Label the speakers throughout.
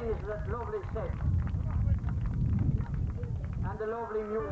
Speaker 1: finish that lovely set and the lovely music.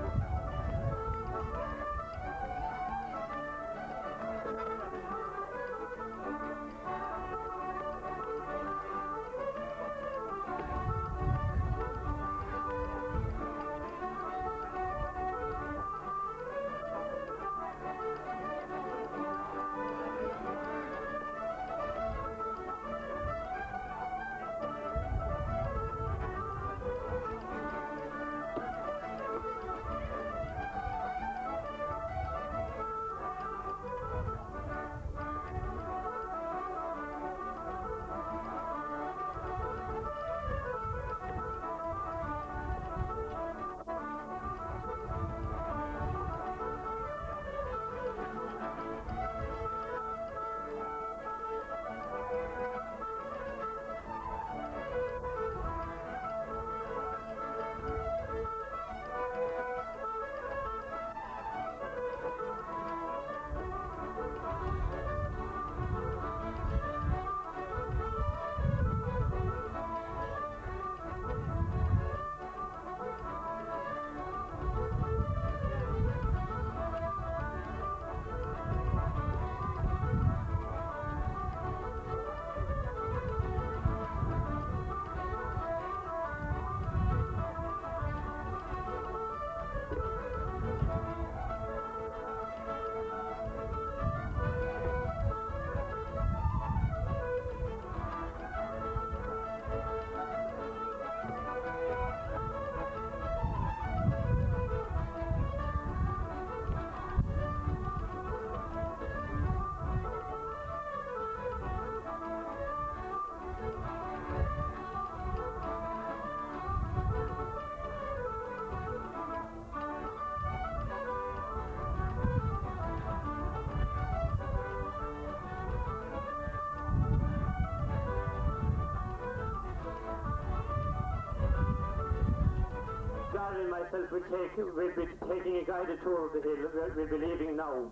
Speaker 1: We'll be taking a guided tour of the hill. We'll be leaving now,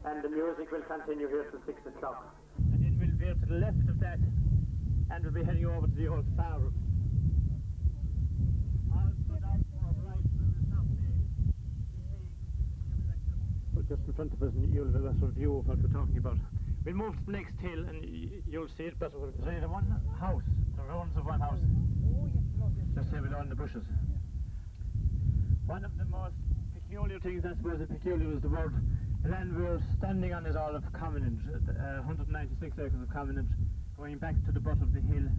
Speaker 1: and the music will continue here till 6 o'clock. And then we'll veer to the left of that, and we'll be heading over to the old farm. Just in front of us, and you'll have a sort of view of what we're talking about. We'll move to the next hill, and you'll see it better. There's only one house, the ruins of one house. Just here below in the bushes. One of the most peculiar things, I suppose, peculiar was the word. The land we were standing on is all of commonage, 196 acres of commonage, going back to the butt of the hill.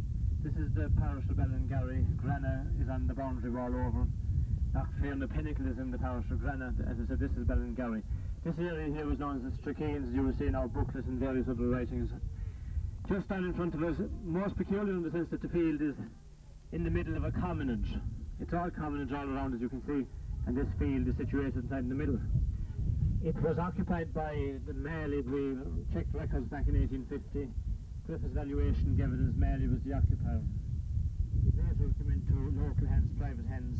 Speaker 1: This is the parish of Ballingarry. Grana is on the boundary wall over. Knockfierna Pinnacle is in the parish of Grana. As I said, this is Ballingarry. This area here was known as the Stricanes, as you will see in our booklet and various other writings. Just down in front of us, most peculiar in the sense that the field is in the middle of a commonage. It's all commonage all around, as you can see, and this field is situated inside in the middle. It was occupied by the Maley. We checked records back in 1850. Griffith's valuation gave it as Maley was the occupier. It later came into local hands, private hands.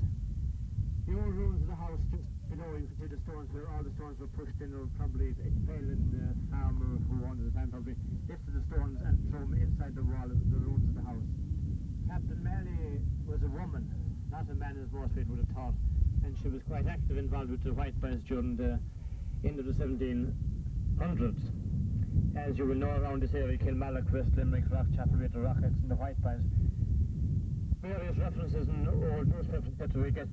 Speaker 1: The old ruins of the house just below, you can see the stones where all the stones were pushed in, or probably it fell, and the farmer who owned it at the time probably lifted the stones and threw them inside the wall of the ruins of the house. Captain Maley was a woman, not a man as most people would have thought, and she was quite active, involved with the White Boys during the end of the 1700s. As you will know, around this area, Kilmallock, West Limerick, Rock Chapel, the Rockets and the White Boys. Various references in old newspapers that we get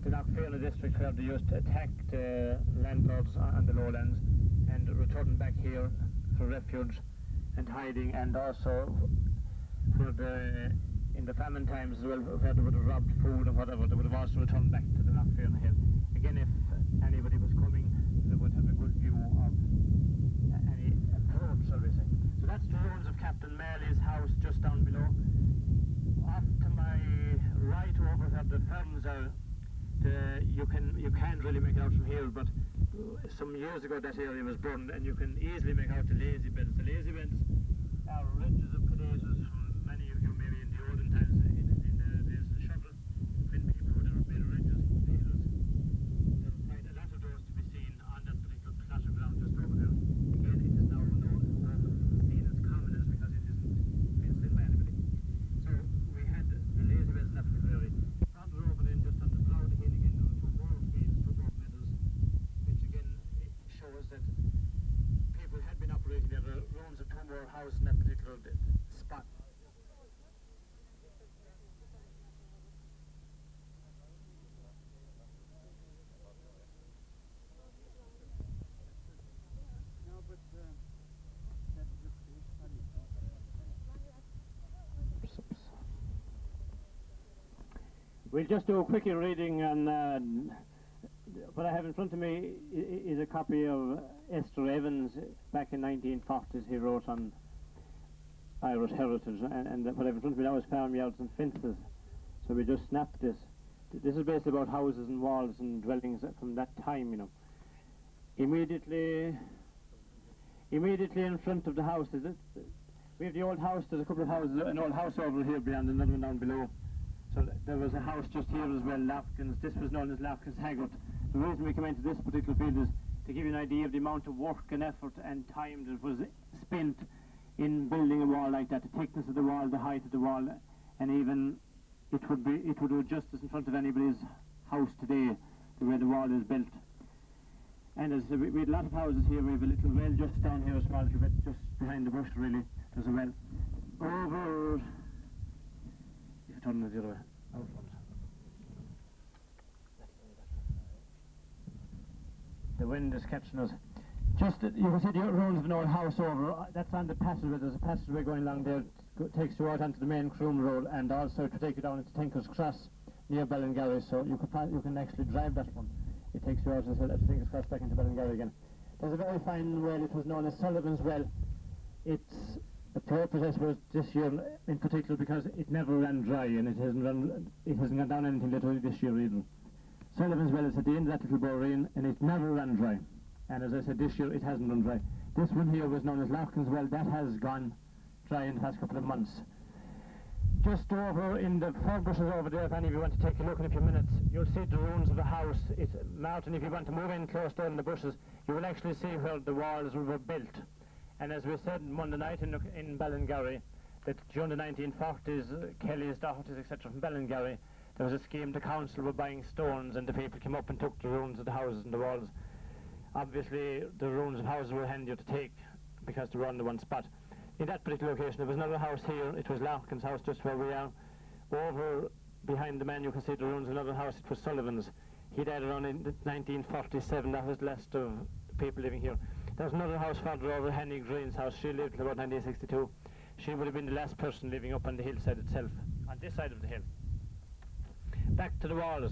Speaker 1: the Knockfierna district where they used to attack the landlords on the lowlands and return back here for refuge and hiding, and also for in the famine times as well, where they would have robbed food and whatever, they would have also returned back to the Knockfierna hill. Again, if anybody was coming, they would have a good view of any approach, shall we say. So that's the ruins of Captain Maley's house just down below. Off to my right over where the ferns are, you can't really make out from here, but some years ago that area was burned, and you can easily make out the lazy beds. The lazy beds are ridges of potatoes from many of you maybe in the olden times in the days of the shovel, when people would have made ridges from fields. There are quite a lot of those to be seen on that particular plot of ground just over there. Again, it is now known, seen as common as because it isn't fenced in by anybody. So we had the lazy that people had been operating there. The ruins of two more houses in that particular spot. We'll just do a quickie reading on what I have in front of me is a copy of Esther Evans back in 1940s. He wrote on Irish heritage, and what I have in front of me now is farmyards and fences. So we just snapped this. This is basically about houses and walls and dwellings from that time, you know. Immediately in front of the house is it. We have the old house. There's a couple of houses, an old house over here beyond, another one down below. So there was a house just here as well, Lafkin's. This was known as Lafkin's Haggart. The reason we came into this particular field is to give you an idea of the amount of work and effort and time that was spent in building a wall like that. The thickness of the wall, the height of the wall, and even it would do justice in front of anybody's house today, the way the wall is built. And as we had a lot of houses here. We have a little well just down here, a small little bit just behind the bush really. There's a well over. Turn the other way. Out front. The wind is catching us. Just, you can see the ruins of an old house over. That's on the passageway. There's a passageway going along there. It takes you out onto the main Croom Road, and also to take you down into Tinker's Cross near Ballingarry. So you can actually drive that one. It takes you out to Tinker's Cross back into Ballingarry again. There's a very fine well. It was known as Sullivan's Well. It's the purpose, I suppose, this year in particular, because it never ran dry, and it hasn't gone down anything literally this year either. Sullivan's Well is at the end of that little boreen, and it never ran dry. And as I said, this year it hasn't run dry. This one here was known as Lafkin's Well. That has gone dry in the past couple of months. Just over in the fir bushes over there, if any of you want to take a look in a few minutes, you'll see the ruins of a house. It's mountain. If you want to move in close down in the bushes, you will actually see where the walls were built. And as we said Monday night in Ballingarry, that during the 1940s, Kelly's daughters, etc. from Ballingarry, there was a scheme. The council were buying stones, and the people came up and took the ruins of the houses and the walls. Obviously, the ruins of houses were handier to take because they were on the one spot. In that particular location, there was another house here. It was Larkin's house, just where we are. Over behind the man, you can see the ruins of another house. It was Sullivan's. He died around in 1947. That was the last of the people living here. There's another house further over, Henny Green's house. She lived till about 1962. She would have been the last person living up on the hillside itself, on this side of the hill. Back to the walls.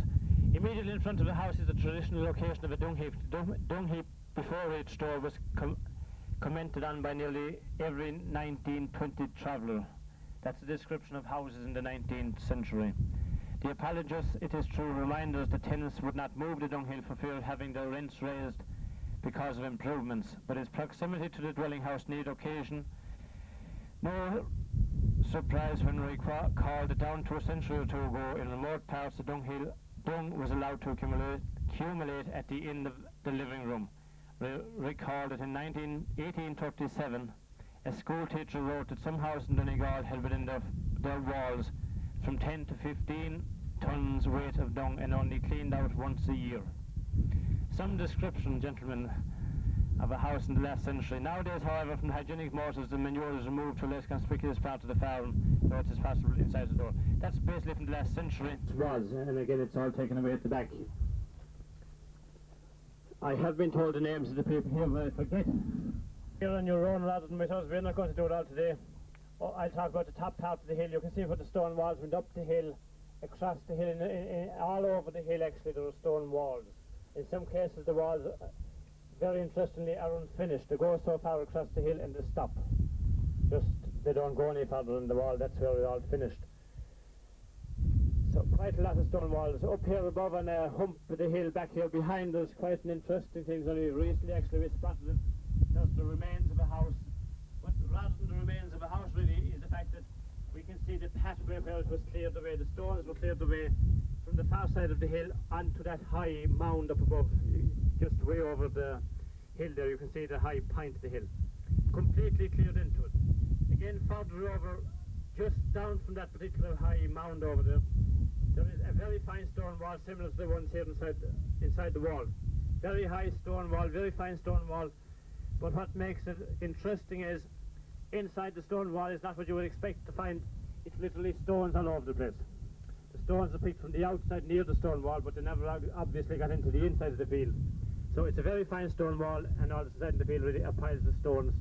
Speaker 1: Immediately in front of the house is the traditional location of a dung heap. Dung heap before each door was commented on by nearly every 1920 traveller. That's a description of houses in the 19th century. The apologists, it is true, remind us that tenants would not move the dunghill for fear of having their rents raised because of improvements, but its proximity to the dwelling house need occasion no surprise when we called it down to a century or two ago. In remote parts, the dung was allowed to accumulate at the end of the living room. Recalled that in 1837, a school teacher wrote that some houses in Donegal had within their walls from 10 to 15 tons weight of dung and only cleaned out once a year. Some description, gentlemen, of a house in the last century. Nowadays, however, from hygienic motives, the manure is removed to a less conspicuous part of the farm, though it is possible inside the door. That's basically from the last century. It was, and again, it's all taken away at the back. I have been told the names of the people here, but I forget. Here on your own rather than myself, we're not going to do it all today. I'll talk about the top part of the hill. You can see where the stone walls went up the hill, across the hill, all over the hill actually there were stone walls. In some cases the walls, very interestingly, are unfinished. They go so far across the hill and they stop. They don't go any further than the wall. That's where they're all finished. So quite a lot of stone walls. Up here above on a hump of the hill back here behind us, quite an interesting thing. Only recently actually we spotted it. There's the remains of a house. But rather than the remains of a house really is the fact that we can see the pathway where it was cleared away. The stones were cleared away from the far side of the hill onto that high mound up above, just way over the hill there. You can see the high point of the hill. Completely cleared into it. Again, further over, just down from that particular high mound over there, there is a very fine stone wall similar to the ones here inside the wall. Very high stone wall, very fine stone wall. But what makes it interesting is inside the stone wall is not what you would expect to find. It's literally stones all over the place. The stones are picked from the outside near the stone wall, but they never obviously got into the inside of the field. So it's a very fine stone wall, and all inside of the field really are piles of stones.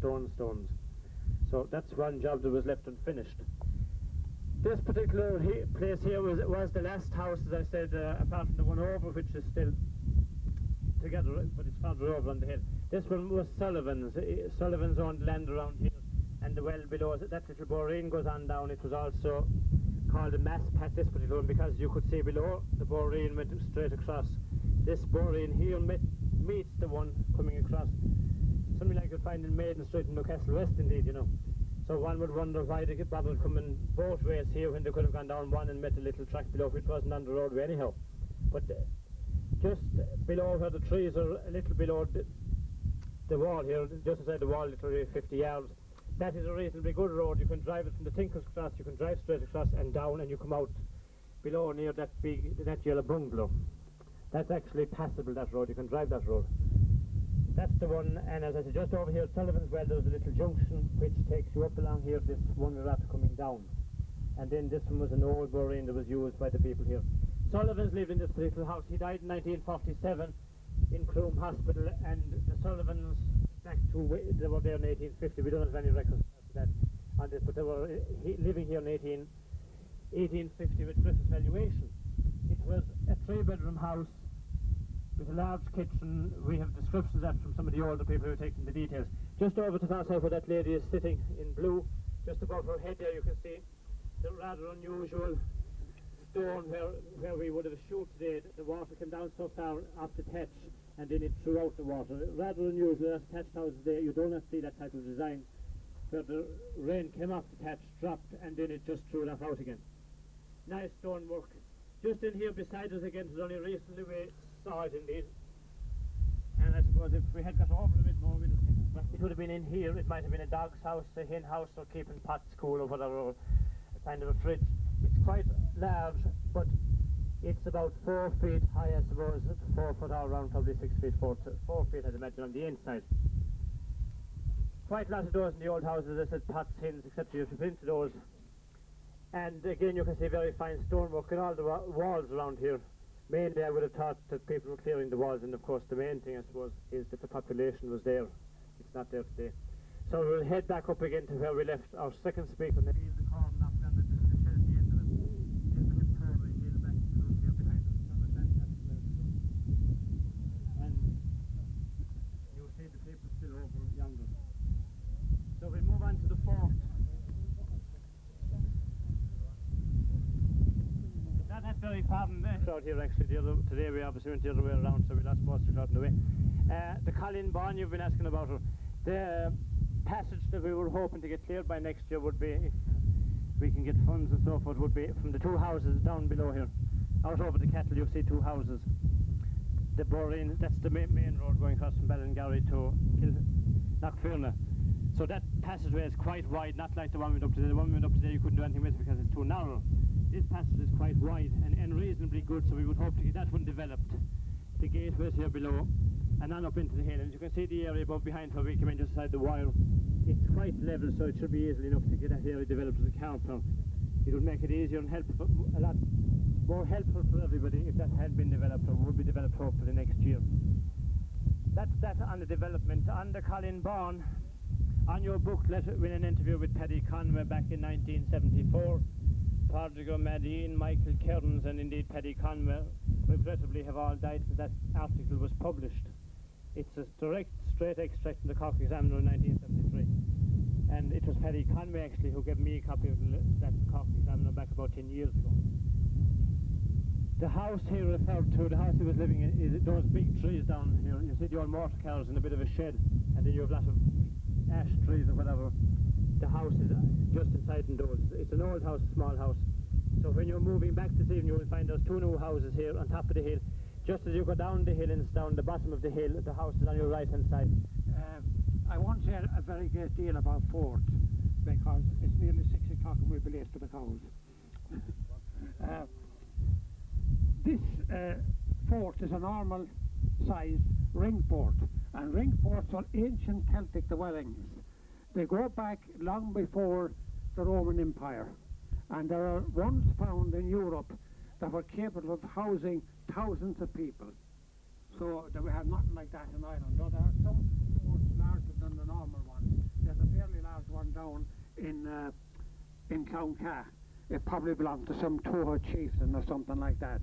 Speaker 1: So that's one job that was left unfinished. This particular place here was the last house, as I said, apart from the one over, which is still together, but it's farther over on the hill. This one was Sullivan's. Sullivan's owned land around here, and the well below, that little boreen goes on down. It was also called a mass pat, this particular one, because you could see below the boreen went straight across. This boreen here meets the one coming across, something like you'd find in Maiden Street in Newcastle West, indeed, you know. So one would wonder why they get bother coming both ways here when they could have gone down one and met a little track below, which wasn't on the roadway anyhow. But just below where the trees are, a little below the wall here, just inside the wall, literally 50 yards, that is a reasonably good road. You can drive it from the Tinker's Cross, you can drive straight across and down, and you come out below near that yellow bungalow. That's actually passable, that road. You can drive that road. That's the one, and as I said, just over here at Sullivan's Well, there's a little junction which takes you up along here, this one we're after coming down. And then this one was an old boreen that was used by the people here. Sullivan's lived in this particular house. He died in 1947 in Croom Hospital, and the Sullivans, back to, they were there in 1850. We don't have any records of that on this, but they were living here in 1850 with Griffith's valuation. It was a 3-bedroom house with a large kitchen. We have descriptions of that from some of the older people who are taking the details. Just over to the side where that lady is sitting in blue, just above her head there, you can see the rather unusual stone where we would have a chute today. The water came down so far off the thatch, and then it threw out the water. Rather unusual. As thatched houses there, you don't have to see that type of design, where the rain came off the thatch, dropped, and then it just threw it out again. Nice stone work. Just in here beside us again, it was only recently we saw it indeed. And I suppose if we had got over a bit more, it would have been in here. It might have been a dog's house, a hen house, or keeping pots cool or whatever, or a kind of a fridge. It's quite large, but it's about 4 feet high, I suppose. 4 foot all around, probably 6 feet, 4 feet, I'd imagine, on the inside. Quite a lot of doors in the old houses, as I said, pots, hens, etc. You have to into those. And again, you can see very fine stonework in all the walls around here. Mainly, I would have thought that people were clearing the walls, and of course, the main thing, I suppose, is that the population was there. It's not there today. So we'll head back up again to where we left our second speaker. The corn up down the shed at the end of it. Here's the head corner and head back to the room here behind us. And you'll see the people still over yonder. So we'll move on to the fort. That's very far out here actually. Today we obviously went the other way around, so we lost most of it out in the way. The Colleen Barn you've been asking about her. The passage that we were hoping to get cleared by next year would be, if we can get funds and so forth, would be from the 2 houses down below here. Out over the cattle you'll see 2 houses. The boreen, that's the main road going across from Ballingarry to Knockfierna. So that passageway is quite wide, not like the one we went up today. The one we went up today you couldn't do anything with because it's too narrow. This passage is quite wide and reasonably good, so we would hope to get that one developed. The gateway is here below and on up into the hill, and you can see the area above behind where we came in just beside the wire. It's quite level, so it should be easy enough to get that area developed as a car park. It would make it easier and a lot more helpful for everybody if that had been developed, or would be developed hopefully next year. That's that on the development. On the Colleen Barn, on your booklet, in an interview with Paddy Conway back in 1974, Pardigo Madine, Michael Kearns, and indeed Paddy Conway regrettably have all died since that article was published. It's a direct, straight extract from the Cork Examiner in 1973. And it was Paddy Conway actually who gave me a copy of that Cork Examiner back about 10 years ago. The house he referred to, the house he was living in, is those big trees down here. You see the old motor cars and a bit of a shed, and then you have lots of ash trees or whatever. The house is just inside those. It's an old house, a small house. So when you're moving back this evening, you will find there's 2 new houses here on top of the hill. Just as you go down the hill and it's down the bottom of the hill, the house is on your right hand side.
Speaker 2: I won't say a very great deal about fort because it's nearly 6 o'clock and we'll be late to the cows. This fort is a normal sized ring fort. And ring forts are ancient Celtic dwellings. They go back long before the Roman Empire. And there are ones found in Europe that were capable of housing thousands of people. So we have nothing like that in Ireland. Though there are some forts larger than the normal ones. There's a fairly large one down in Clonca. It probably belonged to some Tuatha chieftain or something like that.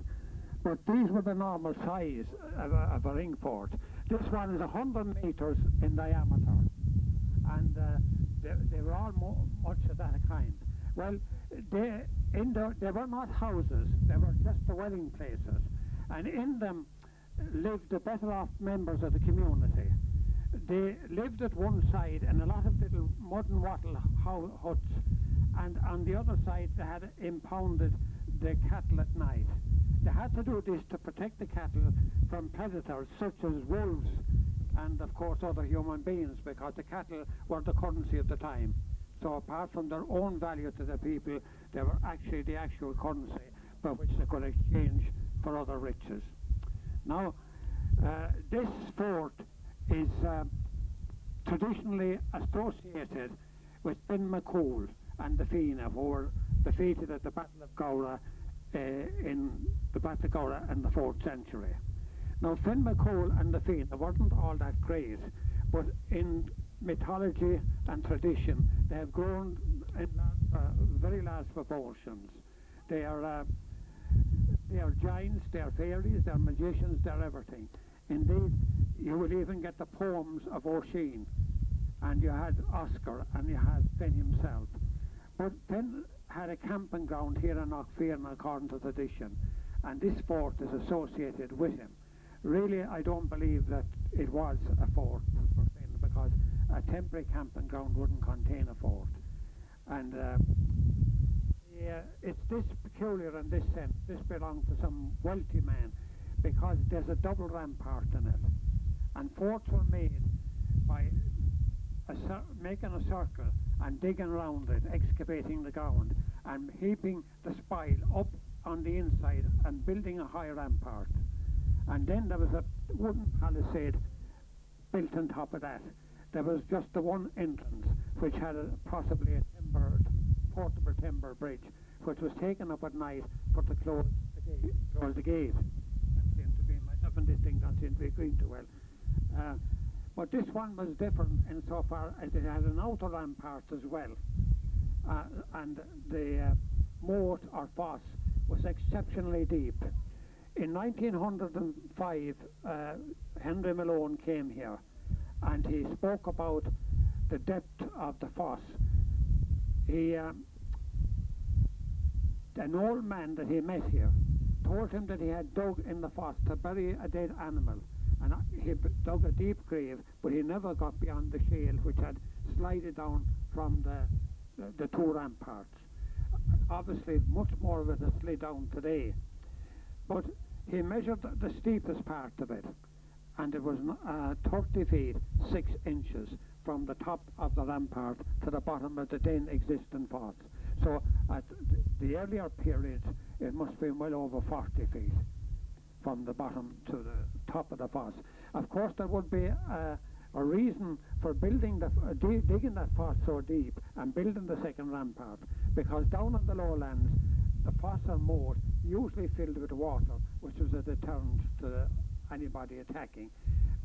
Speaker 2: But these were the normal size of a ring fort. This one is 100 metres in diameter, and they were all much of that kind. Well, they were not houses, they were just dwelling places, and in them lived the better off members of the community. They lived at one side in a lot of little mud and wattle huts, and on the other side they had impounded the cattle at night. They had to do this to protect the cattle from predators such as wolves and of course other human beings, because the cattle were the currency of the time. So apart from their own value to the people, they were actually the actual currency by which they could exchange for other riches. Now, this fort is traditionally associated with Finn McCool and the Fianna, who were defeated at the Battle of Gowra in the the 4th century. Now, Finn McCool and the Fianna weren't all that great, but in mythology and tradition, they have grown in very large proportions. They are giants, they are fairies, they are magicians, they are everything. Indeed, you will even get the poems of O'Sheen, and you had Oscar, and you had Finn himself. But Finn had a camping ground here in Knockfierna according to tradition, and this fort is associated with him. Really, I don't believe that it was a fort for Finn, because a temporary camping ground wouldn't contain a fort. And it's this peculiar in this sense. This belonged to some wealthy man, because there's a double rampart in it. And forts were made by making a circle and digging around it, excavating the ground, and heaping the spile up on the inside and building a high rampart. And then there was a wooden palisade built on top of that. There was just the one entrance, which had possibly a portable timber bridge, which was taken up at night for to close the gate. That seemed to be myself, and this thing don't seem to be agreeing too well. But this one was different insofar as it had an outer rampart as well. And the moat or fosse was exceptionally deep. In 1905, Henry Malone came here, and he spoke about the depth of the fosse. An old man that he met here told him that he had dug in the fosse to bury a dead animal, and he dug a deep grave, but he never got beyond the shale which had slided down from the two ramparts. Obviously much more of it has slid down today, but he measured the steepest part of it, and it was 30 feet 6 inches from the top of the rampart to the bottom of the then existing fosse. So at the earlier periods it must be well over 40 feet from the bottom to the top of the fosse. Of course there would be a reason for building digging that fosse so deep and building the second rampart, because down on the lowlands the fosse or moat usually filled with water, which was a deterrent to anybody attacking.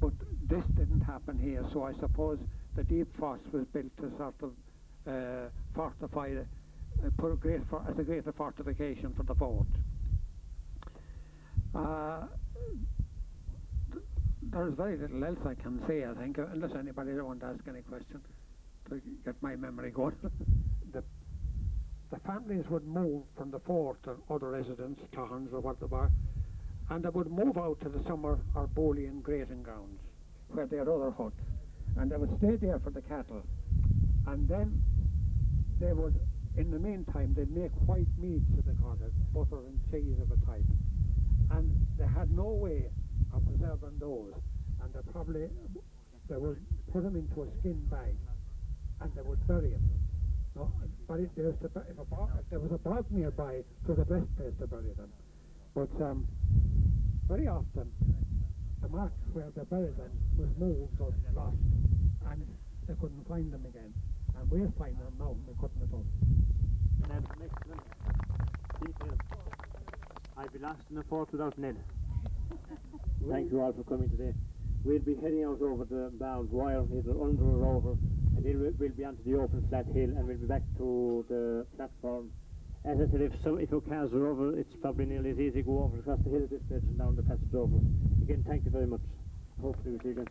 Speaker 2: But this didn't happen here, so I suppose the deep fosse was built to sort of fortify, as a greater fortification for the fort. There's very little else I can say, I think, unless anybody wants to ask any question to get my memory going. The families would move from the fort to other residents, towns or what they were, and they would move out to the summer or Boolean grazing grounds, where they had other huts, and they would stay there for the cattle, and then they would, in the meantime, they'd make white meats, as they called it, butter and cheese of a type, and they had no way of preserving those, and they would put them into a skin bag, and they would bury them. No, but if there was a bog nearby, it was the best place to bury them. But very often the mark where they buried them was moved or lost, and they couldn't find them again. And we'll find them now, we couldn't at all.
Speaker 1: Ned, excellent detail. I'd be lost in the fort without Ned. Thank you all for coming today. We'll be heading out over the barbed wire, either under or over, and then we'll be onto the open flat hill, and we'll be back to the platform. As I said, if your cars are over, it's probably nearly as easy to go over across the hill at this stage and down the passage over. Again, thank you very much. Hopefully we'll see you again.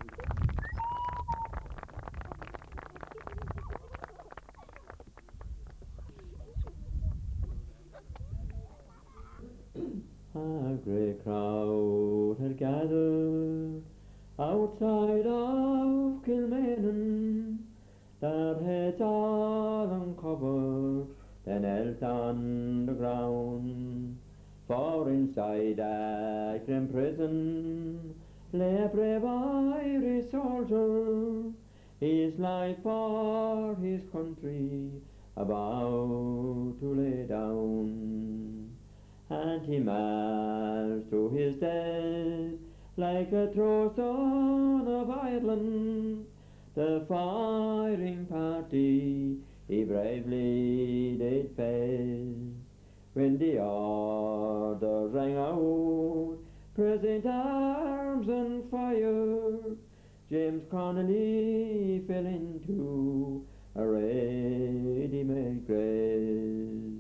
Speaker 3: A great crowd had gathered outside of Kilmainham, their heads all uncovered, they knelt on the ground. For inside a grim prison lay a brave Irish soldier, his life for his country about to lay down. And he marched to his death like a true son of Ireland. The firing party he bravely did face. When the order rang out, present arms and fire, James Connolly fell into a ready-made grave.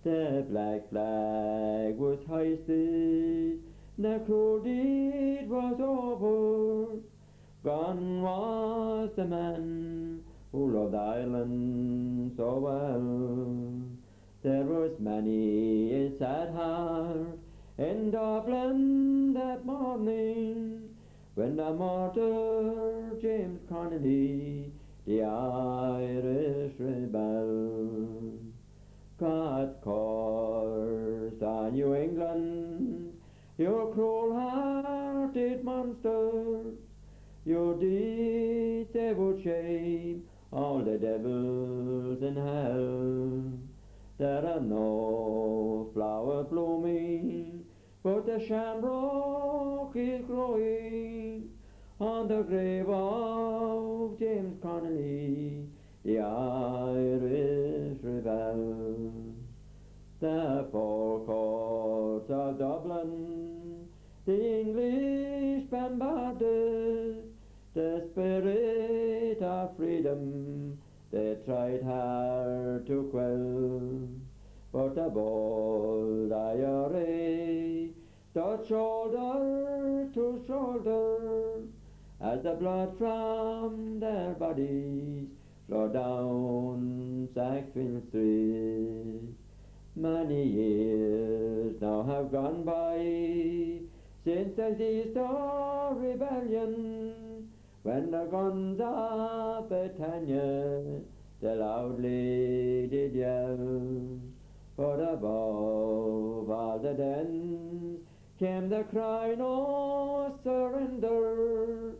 Speaker 3: The black flag was hoisted, the cruel deed was over. Gone was the man who loved Ireland so well. There was many a sad heart in Dublin that morning, when the martyr James Connolly, the Irish rebel. God's curse on you, England, you cruel-hearted monsters. Your deeds they would shame all the devils in hell. There are no flowers blooming, but the shamrock is growing on the grave of James Connolly, the Irish rebel. The forecourts of Dublin, the English bombarded, the spirit of freedom they tried hard to quell. But the bold IRA stood shoulder to shoulder as the blood from their bodies flowed down Sackville Street. Many years now have gone by since the Easter Rebellion, when the guns of Britannia they loudly did yell. But above all the din came the cry, no surrender.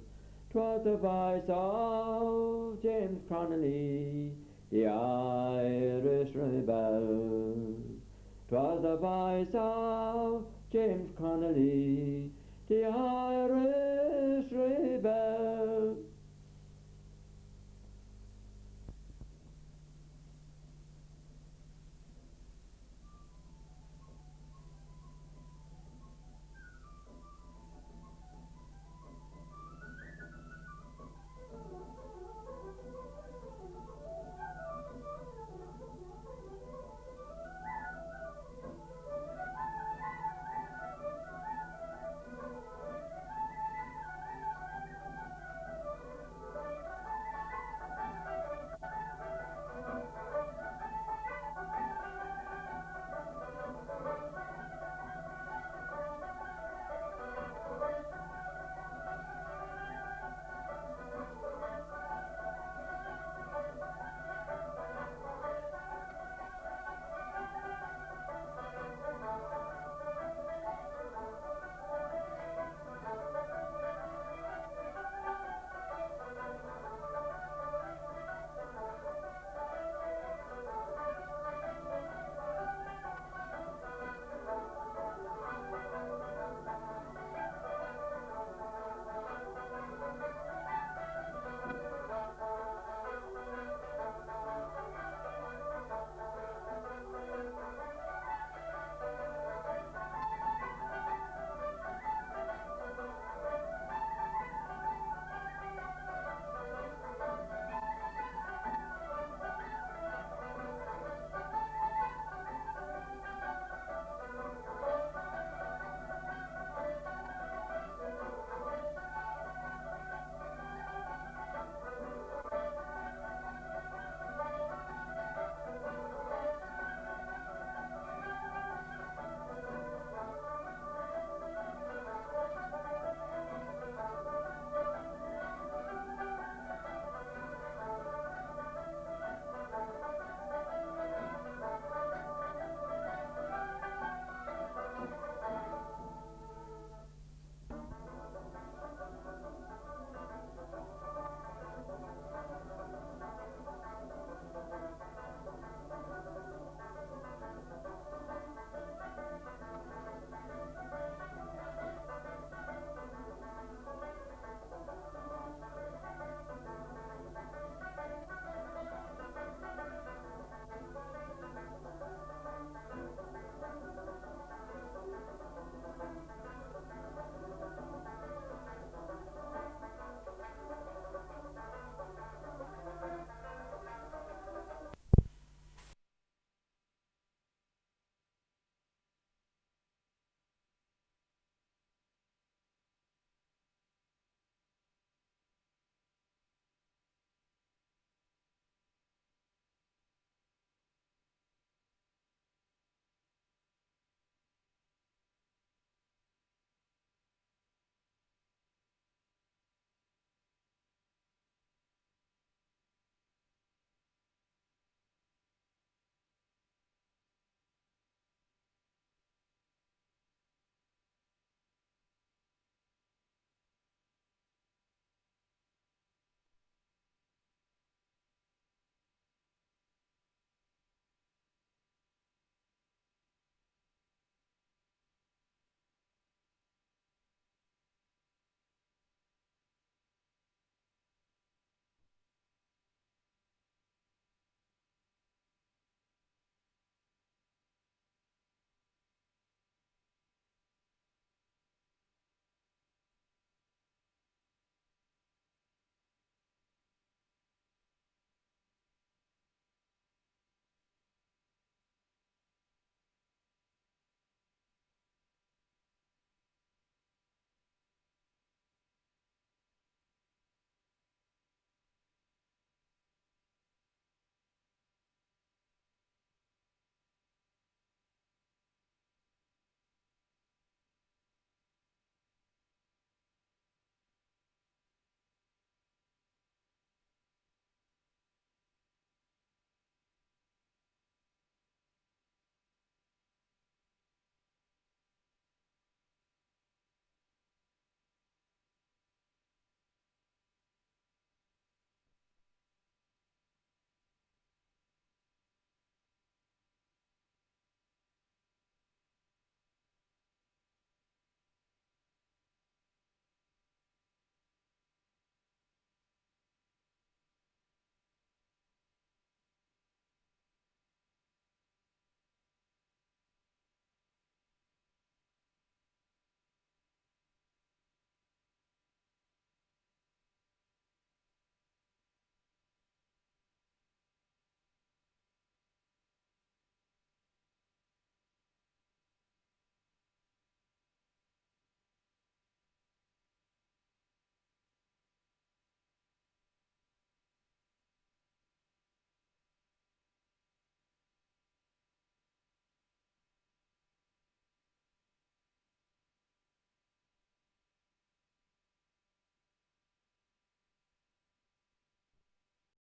Speaker 3: 'Twas the voice of James Connolly, the Irish rebel. 'Twas the voice of James Connolly, the Irish rebel.